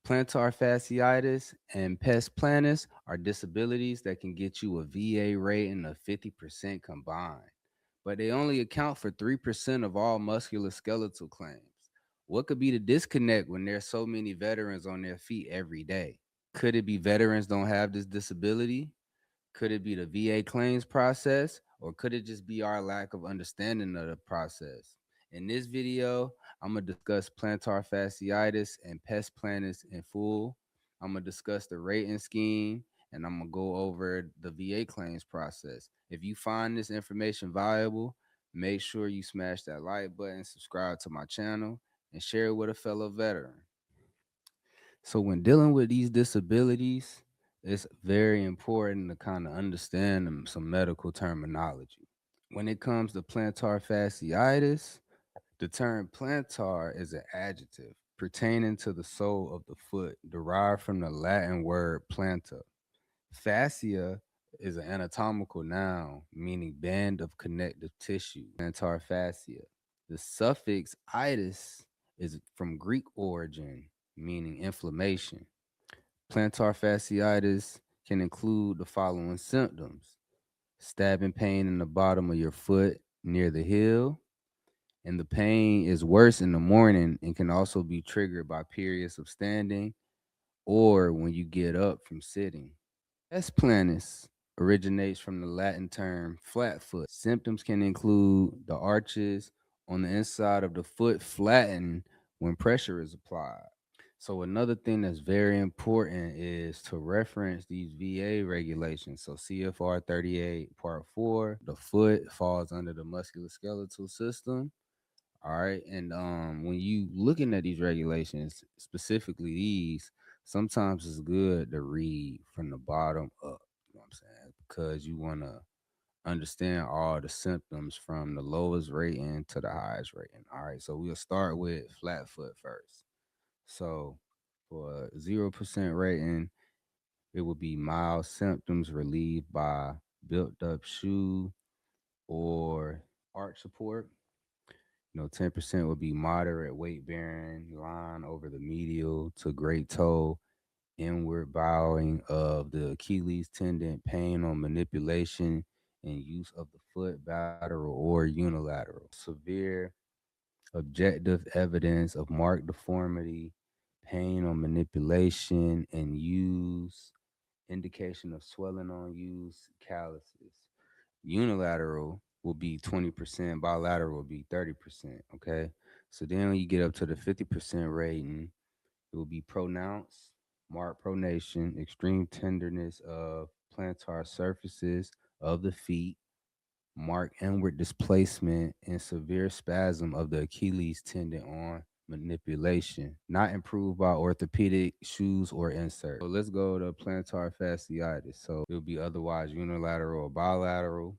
Plantar fasciitis and pes planus are disabilities that can get you a VA rating of 50% combined, but they only account for 3% of all musculoskeletal claims. What could be the disconnect when there's so many veterans on their feet every day? Could it be veterans don't have this disability? Could it be the VA claims process, or could it just be our lack of understanding of the process? In this video, I'm going to discuss plantar fasciitis and pes planus in full. I'm going to discuss the rating scheme, and I'm going to go over the VA claims process. If you find this information valuable, make sure you smash that like button, subscribe to my channel, and share it with a fellow veteran. So when dealing with these disabilities, it's very important to kind of understand some medical terminology. When it comes to plantar fasciitis, the term plantar is an adjective pertaining to the sole of the foot, derived from the Latin word planta. Fascia is an anatomical noun meaning band of connective tissue, plantar fascia. The suffix itis is from Greek origin, meaning inflammation. Plantar fasciitis can include the following symptoms: stabbing pain in the bottom of your foot near the heel, and the pain is worse in the morning and can also be triggered by periods of standing or when you get up from sitting. Pes planus originates from the Latin term flat foot. Symptoms can include the arches on the inside of the foot flatten when pressure is applied. So another thing that's very important is to reference these VA regulations. So CFR 38 Part 4, the foot falls under the musculoskeletal system. All right. And when you looking at these regulations, specifically these, sometimes it's good to read from the bottom up. You know what I'm saying? Because you want to understand all the symptoms from the lowest rating to the highest rating. All right. So we'll start with flat foot first. So for a 0% rating, it would be mild symptoms relieved by built up shoe or arch support. 10% would be moderate weight bearing, line over the medial to great toe, inward bowing of the Achilles tendon, pain on manipulation and use of the foot, bilateral or unilateral. Severe objective evidence of marked deformity, pain on manipulation and use, indication of swelling on use, calluses. Unilateral will be 20%, bilateral will be 30%. Okay. So then when you get up to the 50% rating, it will be pronounced, marked pronation, extreme tenderness of plantar surfaces of the feet, marked inward displacement, and severe spasm of the Achilles tendon on manipulation, not improved by orthopedic shoes or inserts. So let's go to plantar fasciitis. So it will be otherwise unilateral or bilateral,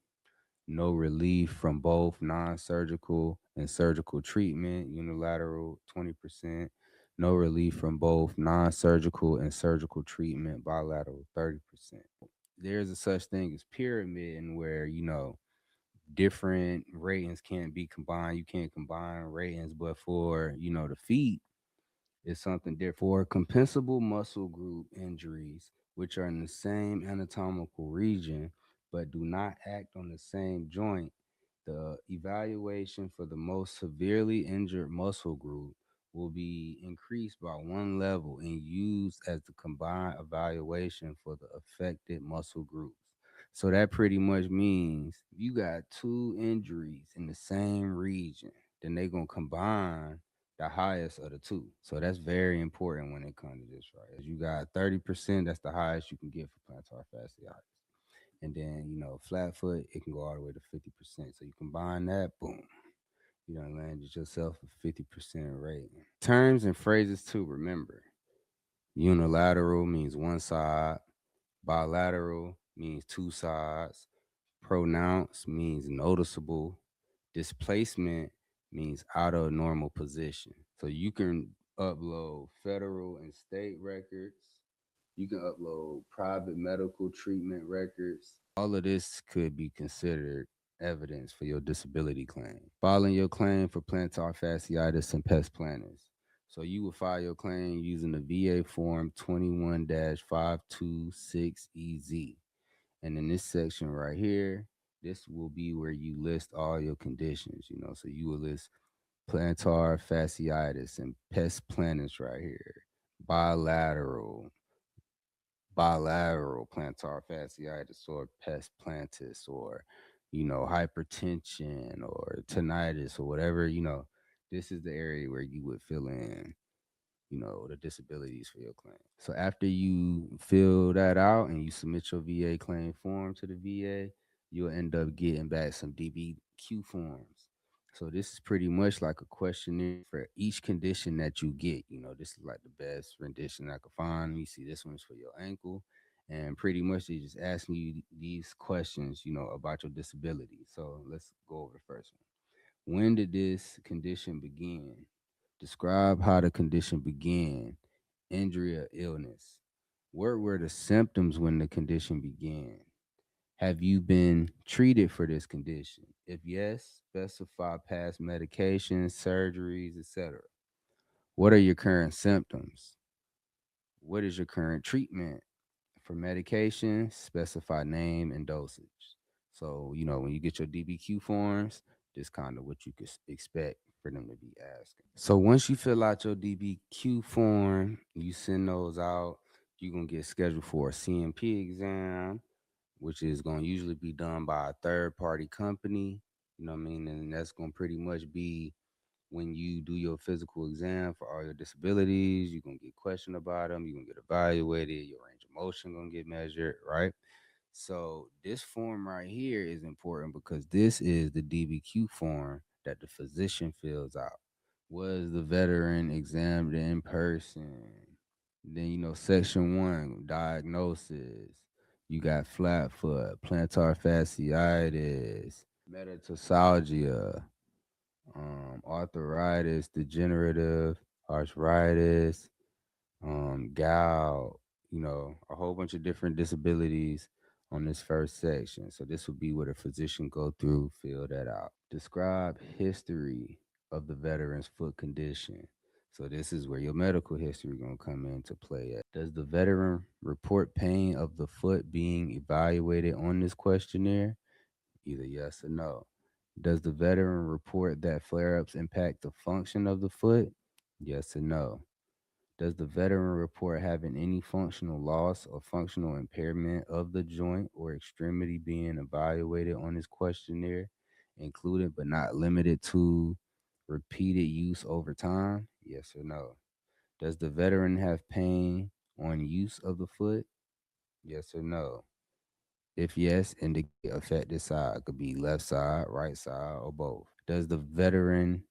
no relief from both non-surgical and surgical treatment, unilateral 20%, no relief from both non-surgical and surgical treatment, bilateral 30%. There's a such thing as pyramid, where different ratings can't be combined. You can't combine ratings, but for the feet, it's something different. For compensable muscle group injuries, which are in the same anatomical region but do not act on the same joint, the evaluation for the most severely injured muscle group will be increased by one level and used as the combined evaluation for the affected muscle groups. So that pretty much means you got two injuries in the same region, then they're going to combine the highest of the two. So that's very important when it comes to this, right? As you got 30%, that's the highest you can get for plantar fasciitis. And then, flat foot, it can go all the way to 50%. So you combine that, boom, you done landed yourself a 50% rating. Terms and phrases to remember: unilateral means one side, bilateral means two sides, pronounced means noticeable, displacement means out of normal position. So you can upload federal and state records. You can upload private medical treatment records. All of this could be considered evidence for your disability claim. Filing your claim for plantar fasciitis and pes planus. So you would file your claim using the VA Form 21-526EZ. And in this section right here, this will be where you list all your conditions, So you will list plantar fasciitis and pes planus right here, bilateral, bilateral plantar fasciitis or pes plantus or, hypertension or tinnitus or whatever, this is the area where you would fill in the disabilities for your claim. So after you fill that out and you submit your VA claim form to the VA, you'll end up getting back some DBQ forms. So this is pretty much like a questionnaire for each condition that you get. This is like the best rendition I could find. You see, this one's for your ankle. And pretty much they just asking you these questions, about your disability. So let's go over the first one. When did this condition begin? Describe how the condition began, injury or illness. What were the symptoms when the condition began? Have you been treated for this condition? If yes, specify past medications, surgeries, etc. What are your current symptoms? What is your current treatment? For medication, specify name and dosage. So, when you get your DBQ forms, this kind of what you could expect for them to be asking. So once you fill out your DBQ form, you send those out, you're going to get scheduled for a CMP exam, which is going to usually be done by a third party company. You know what I mean? And that's going to pretty much be when you do your physical exam for all your disabilities. You're going to get questioned about them, you're going to get evaluated, your range of motion going to get measured, right? So this form right here is important because this is the DBQ form that the physician fills out. Was the veteran examined in person? Then, section one, diagnosis. You got flat foot, plantar fasciitis, metatarsalgia, arthritis, degenerative arthritis, gout, a whole bunch of different disabilities on this first section. So this would be where the physician go through, fill that out. Describe history of the veteran's foot condition. So this is where your medical history gonna come into play at. Does the veteran report pain of the foot being evaluated on this questionnaire? Either yes or no. Does the veteran report that flare ups impact the function of the foot? Yes or no. Does the veteran report having any functional loss or functional impairment of the joint or extremity being evaluated on this questionnaire, included but not limited to repeated use over time? Yes or no. Does the veteran have pain on use of the foot? Yes or no. If yes, indicate affected side. It could be left side, right side, or both. Does the veteran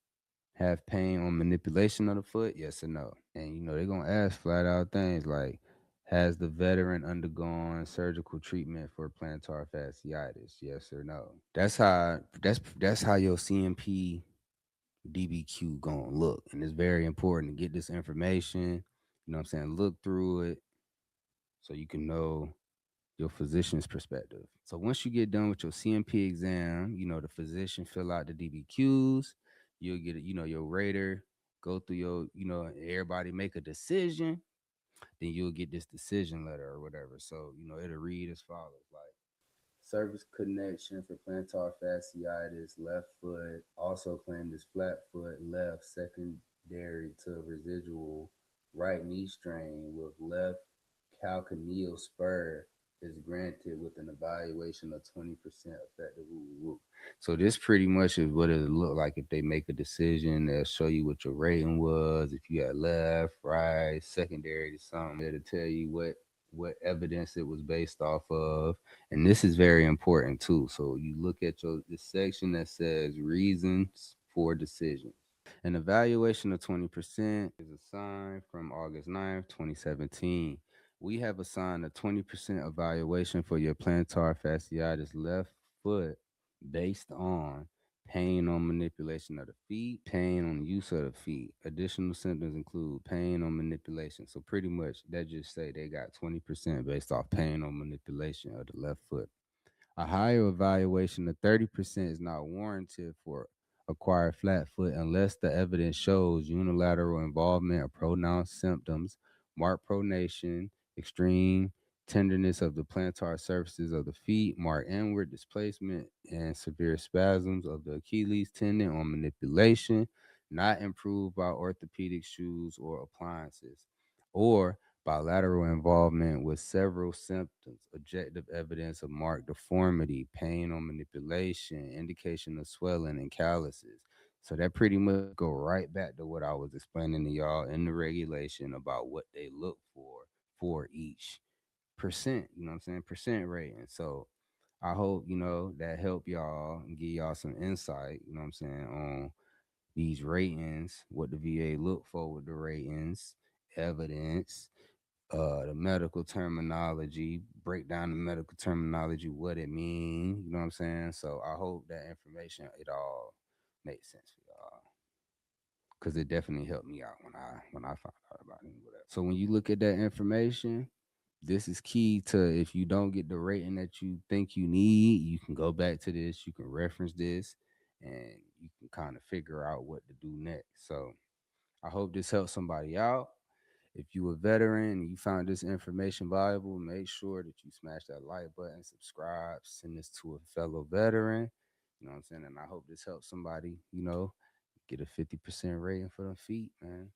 have pain on manipulation of the foot? Yes or no. And they're gonna ask flat out things like, has the veteran undergone surgical treatment for plantar fasciitis? Yes or no. That's how your CMP DBQ gonna look. And it's very important to get this information, you know what I'm saying, look through it so you can know your physician's perspective. So once you get done with your CMP exam, the physician fill out the DBQs, you'll get your rater, go through everybody make a decision, then you'll get this decision letter or whatever. So, it'll read as follows like service connection for plantar fasciitis, left foot, also claimed as flat foot, left, secondary to residual right knee strain with left calcaneal spur is granted with an evaluation of 20% effective. So this pretty much is what it'll look like if they make a decision. They'll show you what your rating was, if you had left, right, secondary to something. It'll tell you what evidence it was based off of. And this is very important too. So you look at this section that says reasons for decision. An evaluation of 20% is assigned from August 9th, 2017. We have assigned a 20% evaluation for your plantar fasciitis left foot based on pain on manipulation of the feet, pain on use of the feet. Additional symptoms include pain on manipulation. So pretty much that just say they got 20% based off pain on manipulation of the left foot. A higher evaluation of 30% is not warranted for acquire flat foot unless the evidence shows unilateral involvement of pronounced symptoms, marked pronation, extreme tenderness of the plantar surfaces of the feet, marked inward displacement, and severe spasms of the Achilles tendon on manipulation, not improved by orthopedic shoes or appliances, or bilateral involvement with several symptoms, objective evidence of marked deformity, pain on manipulation, indication of swelling and calluses. So that pretty much go right back to what I was explaining to y'all in the regulation about what they look for each percent, you know what I'm saying, percent rating. So I hope, that help y'all and give y'all some insight, you know what I'm saying, on these ratings, what the VA look for with the ratings, evidence, the medical terminology, break down the medical terminology, what it means, you know what I'm saying? So I hope that information it all makes sense for y'all. Cause it definitely helped me out when I found out about it. Whatever. So when you look at that information, this is key to if you don't get the rating that you think you need, you can go back to this, you can reference this, and you can kind of figure out what to do next. So I hope this helps somebody out. If you a veteran and you found this information valuable, make sure that you smash that like button, subscribe, send this to a fellow veteran. You know what I'm saying? And I hope this helps somebody, get a 50% rating for them feet, man.